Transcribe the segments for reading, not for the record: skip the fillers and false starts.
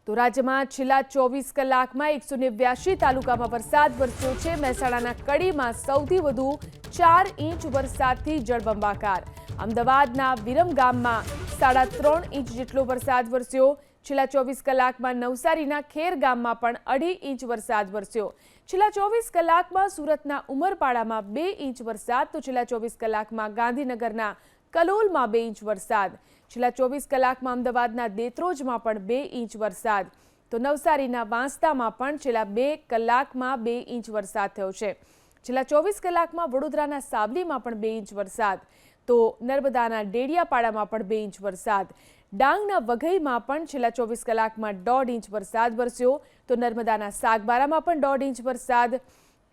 તો રાજ્યમાં છેલ્લા 24 કલાકમાં 182 તાલુકામાં વરસાદ વરસ્યો છે। મહેસાણાના કડીમાં સૌથી વધુ 4 ઇંચ વરસાદથી જળબંબાકાર। અમદાવાદના વિરમગામમાં 3.5 ઇંચ જેટલો વરસાદ વરસ્યો। છેલ્લા 24 કલાકમાં નવસારીના ખેર ગામમાં પણ 2.5 ઇંચ વરસાદ વરસ્યો। છેલ્લા 24 કલાકમાં સુરતના ઉમરપાડામાં 2 ઇંચ વરસાદ, તો છેલ્લા 24 કલાકમાં ગાંધીનગરના કલોલમાં 2 ઇંચ વરસાદ। છેલ્લા 24 કલાકમાં અમદાવાદના દેત્રોજમાં પણ 2 ઇંચ વરસાદ, તો નવસારીના વાંસદામાં પણ છેલ્લા 2 કલાકમાં 2 ઇંચ વરસાદ થયો છે। છેલ્લા 24 કલાકમાં વડોદરાના સાવલીમાં પણ 2 ઇંચ વરસાદ, તો નર્મદાના ડેડિયાપાડામાં પણ 2 ઇંચ વરસાદ। ડાંગના વઘઈમાં પણ છેલ્લા 24 કલાકમાં 1.5 ઇંચ વરસાદ વરસ્યો, તો નર્મદાના સાગબારામાં પણ 1.5 ઇંચ વરસાદ,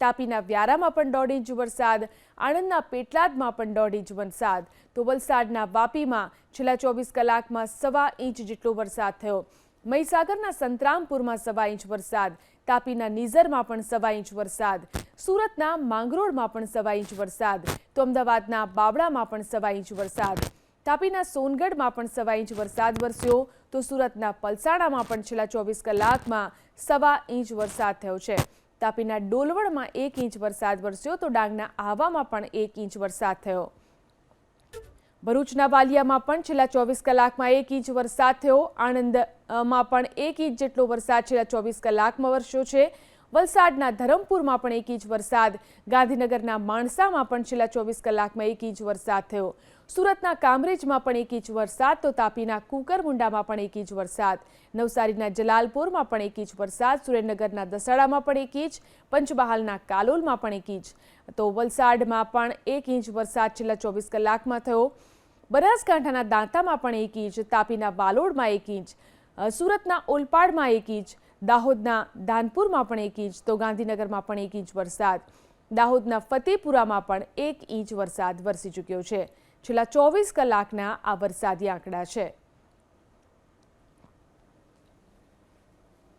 તાપીના વ્યારામાં પણ 1.5 ઇંચ વરસાદ, આણંદના પેટલાદમાં પણ 1.5 ઇંચ વરસાદ, તો વલસાડના વાપીમાં છેલ્લા 24 કલાકમાં 1.25 ઇંચ જેટલો વરસાદ થયો। મહીસાગરના સંતરામપુરમાં 1.25 ઇંચ વરસાદ, તાપીના નીઝરમાં પણ 1.25 ઇંચ વરસાદ, સુરતના માંગરોળમાં પણ 1.25 ઇંચ વરસાદ, તો અમદાવાદના બાવળામાં પણ 1.25 ઇંચ વરસાદ, તાપીના સોનગઢમાં પણ 1.25 ઇંચ વરસાદ વરસ્યો, તો સુરતના પલસાણામાં પણ છેલ્લા 24 કલાકમાં 1.25 ઇંચ વરસાદ થયો છે। તાપીના ડોલવણમાં 1 ઇંચ વરસાદ વરસ્યો, તો ડાંગના આહવામાં પણ 1 ઇંચ વરસાદ થયો। ભરૂચના વાલિયામાં પણ છેલ્લા 24 કલાકમાં 1 ઇંચ વરસાદ થયો। આણંદમાં પણ 1 ઇંચ જેટલો વરસાદ છેલ્લા 24 કલાકમાં વરસ્યો છે। વલસાડના ધરમપુરમાં પણ 1 ઇંચ વરસાદ, ગાંધીનગરના માણસામાં પણ છેલ્લા 24 કલાકમાં 1 ઇંચ વરસાદ થયો। સુરતના કામરેજમાં પણ 1 ઇંચ વરસાદ, તો તાપીના કુકરમુંડામાં પણ 1 ઇંચ વરસાદ, નવસારીના જલાલપુરમાં પણ 1 ઇંચ વરસાદ, સુરેન્દ્રનગરના દસાડામાં પણ 1 ઇંચ, પંચમહાલના કાલોલમાં પણ 1 ઇંચ, તો વલસાડમાં પણ 1 ઇંચ વરસાદ છેલ્લા 24 કલાકમાં થયો। બનાસકાંઠાના દાંતામાં પણ 1 ઇંચ, તાપીના વાલોડમાં 1 ઇંચ, સુરતના ઓલપાડમાં 1 ઇંચ, દાહોદના ધાનપુરમાં પણ 1 ઇંચ, તો ગાંધીનગરમાં પણ 1 ઇંચ વરસાદ, દાહોદના ફતેપુરામાં પણ 1 ઇંચ વરસાદ વરસી ચૂક્યો છે। છેલ્લા 24 કલાકના આ વરસાદી આંકડા છે।